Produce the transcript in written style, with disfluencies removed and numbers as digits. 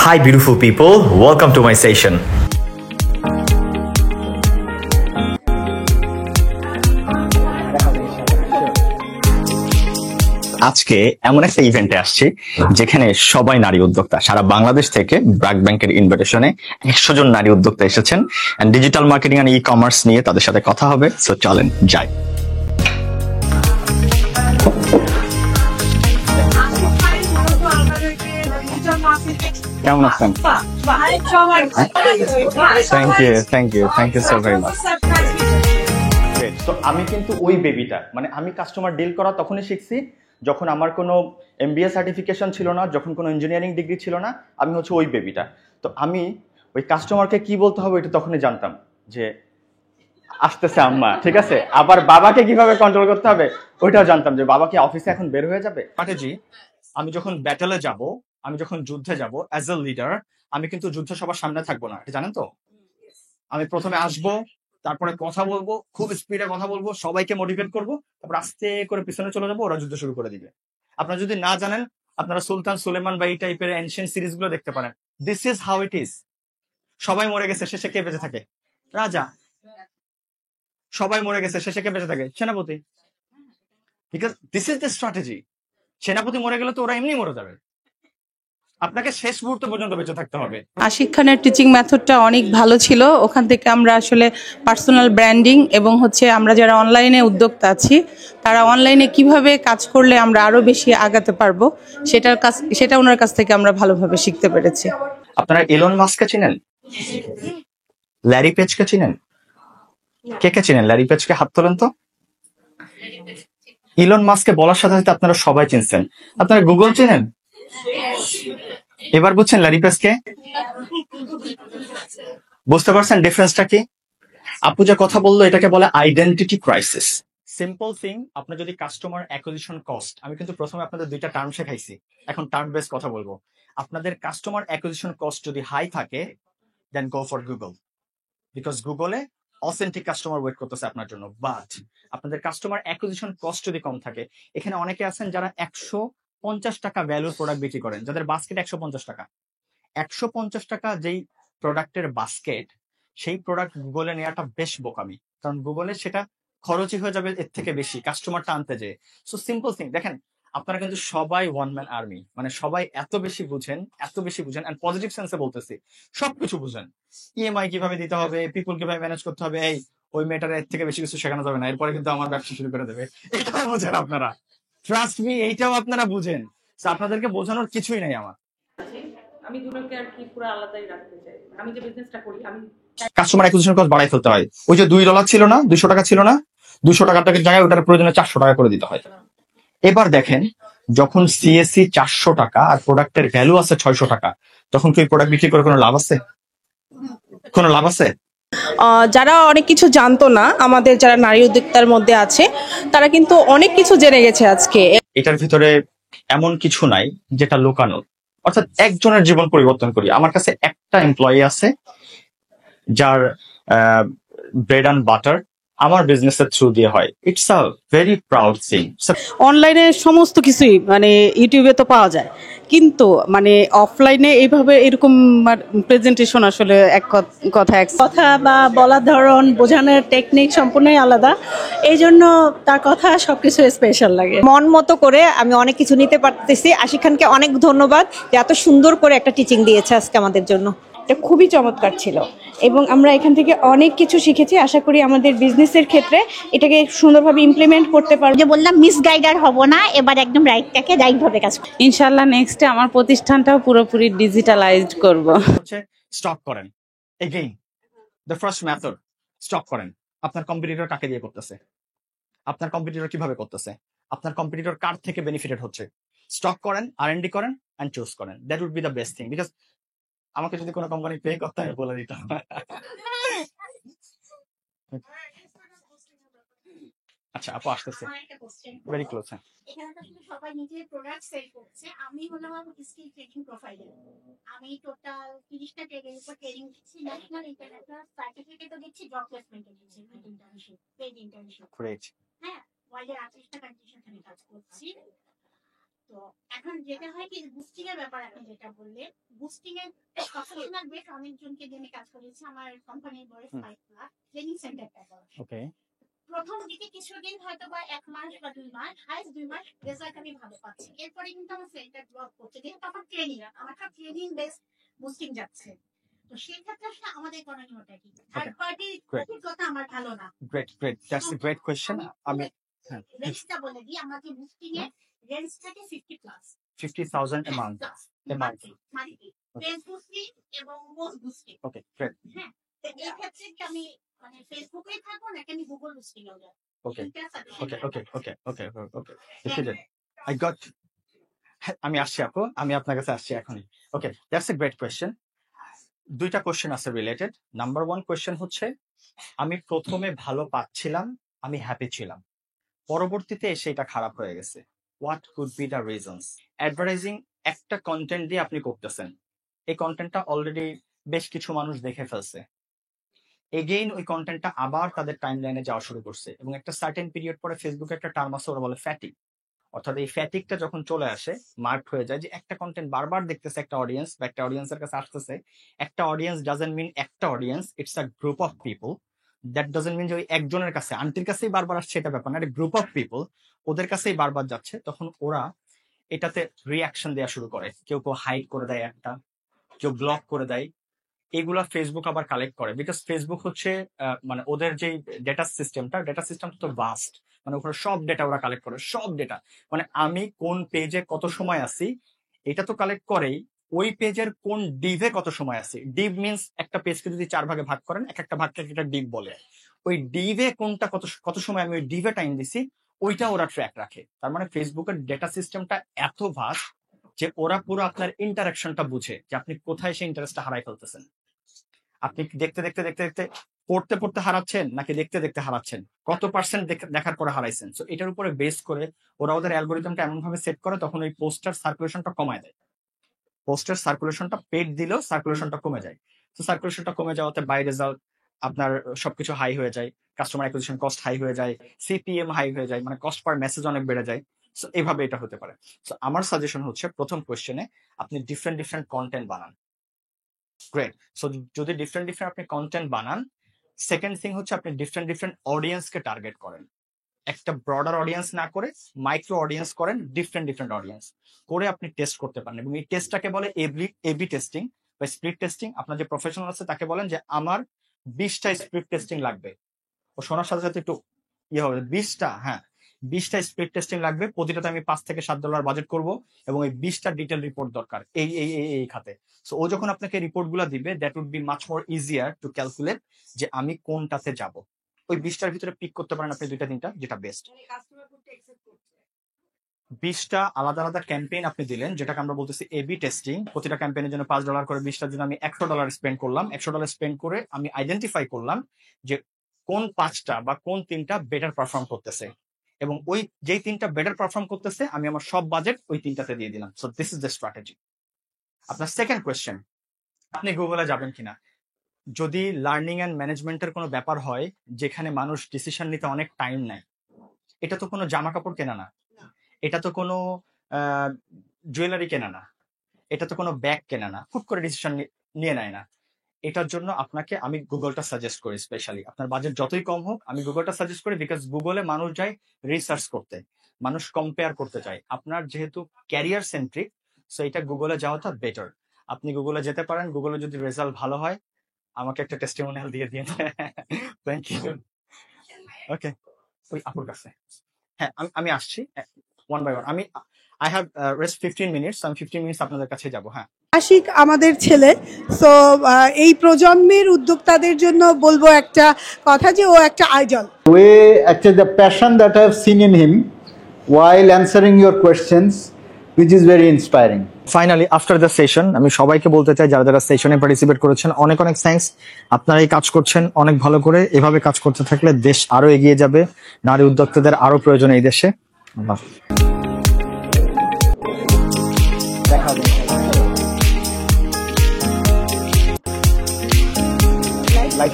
Hi, beautiful people. Welcome to my session. আজকে এমন একটা ইভেন্টে আসছি যেখানে সবাই নারী উদ্যোক্তা সারা বাংলাদেশ থেকে ব্র্যাক ব্যাংকের ইনভিটেশনে 100 জন নারী উদ্যোক্তা এসেছেন and digital marketing and e-commerce নিয়ে তাদের সাথে কথা হবে। সো চলেন যাই। কেমন আছেন? Thank you so very much. তো আমি কিন্তু ওই বেবিটা, মানে আমি কাস্টমার ডিল করা তখনই শিখছি যখন আমার কোনো এমবিএ সার্টিফিকেশন ছিল না, যখন কোনো ইঞ্জিনিয়ারিং ডিগ্রি ছিল না। আমি হচ্ছে ওই বেবিটা। তো আমি ওই কাস্টমারকে কি বলতে হবে এটা তখনই জানতাম, যে আসতেছে আম্মা, ঠিক আছে। আবার বাবাকে কিভাবে কন্ট্রোল করতে হবে ওইটাও জানতাম, যে বাবা কি অফিসে এখন বের হয়ে যাবে। স্ট্র্যাটেজি, আমি যখন ব্যাটেলে যাব, আমি যখন যুদ্ধে যাব অ্যাজ এ লিডার, আমি কিন্তু যুদ্ধ সবার সামনে থাকবো না, এটা জানেন তো। আমি প্রথমে আসবো, তারপরে কথা বলবো, খুব স্পিডে কথা বলবো, সবাইকে মোটিভেট করবো, তারপর আস্তে করে পিছনে চলে যাবো, ওরা যুদ্ধ শুরু করে দিবে। আপনারা যদি না জানেন, আপনারা সুলতান সুলেমান বা এই টাইপের এনশিয়েন্ট সিরিজ গুলো দেখতে পারেন। This is how it is. সবাই মরে গেছে, শেষে কে বেঁচে থাকে? রাজা। সবাই মরে গেছে, শেষে কে বেঁচে থাকে? সেনাপতি। Because this is the strategy. সেনাপতি মরে গেলে তো ওরা এমনি মরে যাবে, আপনাকে শেষ মুহূর্ত পর্যন্ত বেঁচে থাকতে হবে। আশিক খানের টিচিং মেথডটা অনেক ভালো ছিল। ওখান থেকে আমরা আসলে পার্সোনাল ব্র্যান্ডিং এবং আমরা যারা অনলাইনে উদ্যোক্তা আছি তারা অনলাইনে কিভাবে কাজ করলে আমরা আরো বেশি আগাতে পারবো সেটা ওনার কাছ থেকে আমরা ভালোভাবে শিখতে পেরেছি। আপনারা এলন মাস্ককে চিনেন? ল্যারি পেজকে চিনেন? কে কে চিনেন ল্যারি পেজকে? হাত তোলেন তো। ইলন মাস্ককে বলার সাথে সাথে আপনারা সবাই চিনছেন। আপনারা গুগল চিনেন? এবার বুঝছেন ল্যারি পেজকে? বুঝতে পারছেন ডিফারেন্সটা কি? আপু যে কথা বললো এটাকে বলে আইডেন্টিটি ক্রাইসিস। সিম্পল থিং, আপনার যদি কাস্টমার অ্যাকুইজিশন কস্ট, আমি কিন্তু প্রথমে আপনাদের দুইটা টার্ম শেখাইছি, এখন টার্ম বেস কথা বলবো। আপনাদের কাস্টমার অ্যাকুইজিশন কস্ট যদি হাই থাকে, দেন গো ফর গুগল, বিকজ গুগলে অথেন্টিক কাস্টমার ওয়েট করতেছে আপনার জন্য। বাট আপনাদের কাস্টমার অ্যাকুইজিশন কস্ট যদি কম থাকে, এখানে অনেকে আছেন যারা 150 টাকা ভ্যালুর প্রোডাক্ট বিক্রি করেন, যাদের বাস্কেট 150 টাকা। 150 টাকা যেই প্রোডাক্টের বাস্কেট, সেই প্রোডাক্ট গুগলে নেওয়াটা বেশ বোকামি, কারণ গুগলে সেটা খরচই হয়ে যাবে এর থেকে বেশি কাস্টমারটা আনতে যেয়ে। সো সিম্পল থিং, দেখেন আপনারা কিন্তু সবাই ওয়ান ম্যান আর্মি, মানে সবাই এত বেশি বুঝেন এন্ড পজিটিভ সেন্সে বলতেছি, সবকিছু বুঝেন। ইএমআই কিভাবে দিতে হবে, পিপল কিভাবে ম্যানেজ করতে হবে, এই ওই মেয়েটার এর থেকে বেশি কিছু শেখানো যাবে না, এরপরে কিন্তু আমার ব্যবসা শুরু করে দেবে, এটাও বুঝেন আপনারা। ট্রাস্ট মি, এইটাও আপনারা বুঝেন। আপনাদেরকে বোঝানোর কিছুই নাই আমার। আমি দুটোকে আর কি পুরো আলাদাই রাখতে চাই। আমি যে বিজনেসটা করি, আমি কাস্টমার অ্যাকুইজিশন কস্ট বাড়াই ফেলতে হয়। ওই যে $2 ছিল না, 200 টাকা ছিল না, 200 টাকার জায়গায় ওটার প্রয়োজনে 400 টাকা করে দিতে হয়। এবার দেখেন, যখন সিএসসি 400 টাকা আর প্রোডাক্টের ভ্যালু আছে 600 টাকা, তখন কি প্রোডাক্ট বিক্রি করে কোনো লাভ আছে? কোনো লাভ আছে? যারা অনেক কিছু জানতো না, আমাদের যারা নারী উদ্যোক্তার মধ্যে আছে, তারা কিন্তু অনেক কিছু জেনে গেছে আজকে। এটার ভিতরে এমন কিছু নাই যেটা লুকানো। অর্থাৎ একজনের জীবন পরিবর্তন করি। আমার কাছে একটা এমপ্লয়ি আছে যার ব্রেড অ্যান্ড বাটার আমার বিজনেসের থ্রু দিয়ে হয়। It's a very proud thing. অনলাইনে সমস্ত কিছুই ইউটিউবে তো পাওয়া যায়, কিন্তু অফলাইনে এইভাবে এরকম প্রেজেন্টেশন আসলে এক কথা বা বলার ধরন, বোঝানোর টেকনিক সম্পূর্ণই আলাদা। এই জন্য তার কথা সবকিছু স্পেশাল লাগে। মন মতো করে আমি অনেক কিছু নিতে পারতেছি। আশিক খানকে অনেক ধন্যবাদ যে এত সুন্দর করে একটা টিচিং দিয়েছে আজকে আমাদের জন্য। এটা খুবই চমৎকার ছিল এবং আমরা এখান থেকে অনেক কিছু শিখেছি। আশা করি আমাদের বিজনেসের ক্ষেত্রে এটাকে সুন্দরভাবে ইমপ্লিমেন্ট করতে পারবো। যে বললাম মিস গাইডার হব না, এবার একদম রাইট ভাবে কাজ করব ইনশাআল্লাহ। নেক্সটে আমার প্রতিষ্ঠানটাও পুরোপুরি ডিজিটালাইজড করব। হচ্ছে স্টপ করেন। Again the first method, stop করেন। আপনার কম্পিটিটর কাকে দিয়ে করতেছে? আপনার কম্পিটিটর কিভাবে করতেছে? আপনার কম্পিটিটর কার থেকে বেনিফিটেড হচ্ছে? স্টক করেন, আর&ডি করেন এন্ড চুজ করেন। That would be the best thing. Because আমাকে যদি কোনো কোম্পানি পে করতে হয় বলে দিতাম। আচ্ছা আপু আসতেছে, ভেরি ক্লোজ। হ্যাঁ, এখানে তো আসলে সবাই নিজের প্রোডাক্ট সেল করছে। আমি হলাম স্কিল ট্রেনিং প্রোফাইলার। আমি টোটাল 30টা ট্রেডের উপর ট্রেনিং দিচ্ছি, ন্যাশনাল ইন্টারন্যাশনাল সার্টিফিকেটও দিচ্ছি, জব প্লেসমেন্টও দিচ্ছি, ইন্টার্নশিপ, পেইড ইন্টার্নশিপ। গ্রেট। হ্যাঁ, ওয়ার্ল্ডের 38টা কান্ট্রির সাথে আমি কাজ করছি। তো এখন যেটা হয় কি বুস্টিং এর ব্যাপারে আপনি যেটা বললেন, বুস্টিং এর প্রফেশনাল বেশ অনেকজনকে দিয়ে আমি কাজ করেছি। আমার কোম্পানির বয়স 5 লাখ ট্রেনিং সেন্টারটা করা। ওকে প্রথম দিকে কিছুদিন হয়তো বা 1 মাস বা 2 মাস, হাইস্ট 2 মাস রেজাল্ট আমি ভালো পাচ্ছি। এরপরে কিন্তু আমার সেন্টার ড্রপ করছে, যেহেতু আমার ট্রেনিং বেস বুস্টিং যাচ্ছে। তো সেই ক্ষেত্রে আসলে আমাদের করণীয়টা কি? Third party Great. অভিজ্ঞতা আমার ভালো না। Great that's a great question. আমি রেঞ্জটা বলে দিই, আমাদের বুস্টিং এর রেঞ্জ থাকে 50 plus 50,000 a month. Monthly face boosting এবং পোস্ট বুস্টিং। Okay great. হ্যাঁ, তো এই ক্ষেত্রে কি আমি মানে ফেসবুকেই থাকবো নাকি আমি গুগল বুস্টিং এ যাব? Okay I got. আমি আসছি আপু, আমি আপনার কাছে আসছি এখনই। Okay that's a great question. দুইটা কোয়েশ্চেন আছে রিলেটেড। নাম্বার 1 কোয়েশ্চেন হচ্ছে, আমি প্রথমে ভালো পাচ্ছিলাম, আমি হ্যাপি ছিলাম, পরবর্তীতে এসে এটা খারাপ হয়ে গেছে। What could be the reasons? Advertising একটা কন্টেন্ট দিয়ে আপনি করতেছেন, এই কন্টেন্টটা অলরেডি বেশ কিছু মানুষ দেখে ফেলছে, এগেইন ওই কন্টেন্টটা আবার তাদের টাইম লাইনে যাওয়া শুরু করছে, এবং একটা সার্টেন পিরিয়ড পরে ফেসবুকে একটা টার্ম আছে, ওরা বলে ফ্যাটিক। অর্থাৎ এই ফ্যাটিকটা যখন চলে আসে, মার্ক হয়ে যায় যে একটা কন্টেন্ট বারবার দেখতেছে একটা অডিয়েন্স, বা একটা অডিয়েন্সের কাছে আসতেছে। একটা অডিয়েন্স ডাজন্ট মিন একটা audience, it's a group of people. That doesn't mean যে ওই একজনের কাছে, আন্টির কাছেই বারবার আসছে এটা ব্যাপার না, একটা গ্রুপ অফ পিপল, ওদের কাছেই বারবার যাচ্ছে। তখন ওরা এটাতে রিয়াকশন দেওয়া শুরু করে, কেউ কেউ হাইড করে দেয়, একটা কেউ ব্লক করে দেয়। এগুলা ফেসবুক আবার কালেক্ট করে, বিকজ ফেসবুক হচ্ছে মানে ওদের যে ডেটা সিস্টেমটা তো ভাস্ট, মানে ওখানে সব ডেটা ওরা কালেক্ট করে, সব ডেটা। মানে আমি কোন পেজে কত সময় আছি এটা তো কালেক্ট করেই, ওই পেজের কোন ডিভে কত সময় আছি। ডিভ মিনস একটা পেজকে যদি 4 ভাগে ভাগ করেন, একটা ভাগকে একটা ডিভ বলে। ওই ডিভে কোনটা কত সময় আমি ওই ডিভে টাইম দিছি, ওইটা ওরা ট্র্যাক রাখে। তার মানে ফেসবুকের ডেটা সিস্টেমটা এত ভাস্ট যে ওরা পুরো আপনার ইন্টারাকশনটা বুঝে, যে আপনি কোথায় সেই ইন্টারেস্টটা হারাই ফেলতেছেন। আপনি দেখতে দেখতে দেখতে দেখতে পড়তে পড়তে হারাচ্ছেন, নাকি দেখতে দেখতে হারাচ্ছেন, কত পার্সেন্ট দেখার পরে হারাইছেন। সো এটার উপরে বেস করে ওরা ওদের অ্যালগোরিদমটা এমন ভাবে সেট করে, তখন ওই পোস্টার সার্কুলেশনটা কমায় দেয়। পোস্টার সার্কুলেশনটা পেড দিলেও সার্কুলেশনটা কমে যায়। তো সার্কুলেশনটা কমে যাওয়াতে বাই রেজাল্ট আপনার সবকিছু হাই হয়ে যায়, কাস্টমার অ্যাকুইজিশন কস্ট হাই হয়ে যায়, সিপিএম হাই হয়ে যায়, মানে কস্ট পার মেসেজ অনেক বেড়ে যায়। সো এইভাবে এটা হতে পারে। সো আমার সাজেশন হচ্ছে, প্রথম কোয়েশ্চেনে আপনি ডিফারেন্ট কন্টেন্ট বানান। গ্রেট। সো যদি ডিফারেন্ট আপনি কন্টেন্ট বানান, সেকেন্ড থিং হচ্ছে আপনি ডিফারেন্ট অডিয়েন্সকে টার্গেট করেন। একটা ব্রডার অডিয়েন্স না করে মাইক্রো অডিয়েন্স করেন, ডিফারেন্ট অডিয়েন্স করে আপনি টেস্ট করতে পারেন। এবং এই টেস্টটাকে বলে এবি টেস্টিং বা স্প্লিট টেস্টিং। আপনার যে প্রফেশনাল আছে তাকে বলেন যে আমার 20টা স্প্লিট টেস্টিং লাগবে। ও শোনার সাথে সাথে একটু ইয়ে হবে, 20টা স্প্লিট টেস্টিং লাগবে, প্রতিটাতে আমি $5 থেকে $7 বাজেট করব, এবং এই 20টা ডিটেল রিপোর্ট দরকার এই খাতে। সো ও যখন আপনাকে রিপোর্ট গুলা দিবে, that would be much more easier to calculate যে আমি কোনটাতে যাব। ওই 20টার ভিতরে পিক করতে পারেন আপনি 2-3টা, যেটা বেস্ট। 20টা আলাদা ক্যাম্পেইন আপনি দিলেন, যেটাকে আমরা বলতেছি এবি টেস্টিং। প্রতিটা ক্যাম্পেইনের জন্য $5 করে, 20টার জন্য আমি $100 স্পেন্ড করলাম। $100 স্পেন্ড করে আমি আইডেন্টিফাই করলাম যে কোন 5টা বা কোন 3টা বেটার পারফর্ম করতেছে, এবং ওই যেই 3টা বেটার পারফর্ম করতেছে আমি আমার সব বাজেট ওই 3টাতে দিয়ে দিলাম। So this is the strategy. আপনার সেকেন্ড কোয়েশ্চেন, আপনি গুগলে যাবেন কিনা। যদি লার্নিং এন্ড ম্যানেজমেন্টের কোনো ব্যাপার হয় যেখানে মানুষ ডিসিশন নিতে অনেক টাইম নেয়, এটা তো কোনো জামা কাপড় কেনা না, এটা তো কোনো জুয়েলারি কেনা না, এটা তো কোনো ব্যাগ কেনা না, হুট করে ডিসিশন নিয়ে নেয় না। এটার জন্য আপনাকে আমি গুগলটা সাজেস্ট করি। স্পেশালি আপনার বাজেট যতই কম হোক, আমি গুগলটা সাজেস্ট করি, বিকজ গুগলে মানুষ যায় রিসার্চ করতে, মানুষ কম্পেয়ার করতে চায়। আপনার যেহেতু ক্যারিয়ার সেন্ট্রিক, সো এটা গুগলে যাওয়াটা বেটার। আপনি গুগলে যেতে পারেন, গুগলে যদি রেজাল্ট ভালো হয় আমাকে একটা টেস্টিমোনিয়াল দিয়ে দিন। Thank you. ওকে, ওই আপুর কাছে। হ্যাঁ, আমি আসছি one by one. I have rest 15 minutes, আমি 15 মিনিটস আপনাদের কাছে যাবো। হ্যাঁ, আশিক আমাদের ছেলে। সো এই প্রজন্মের উদ্যোক্তাদের জন্য বলবো একটা কথা, যে ও একটা idol. Actually the passion that I have seen in him while answering your questions, which is very inspiring. Finally after the session আমি সবাইকে বলতে চাই, যারা সেশনে পার্টিসিপেট করেছেন, অনেক থ্যাঙ্কস। আপনারা এই কাজ করছেন অনেক ভালো করে। এভাবে কাজ করতে থাকলে দেশ আরো এগিয়ে যাবে, নারী উদ্যোক্তাদের আরো প্রয়োজন এই দেশে। দেখা হবে। লাইভ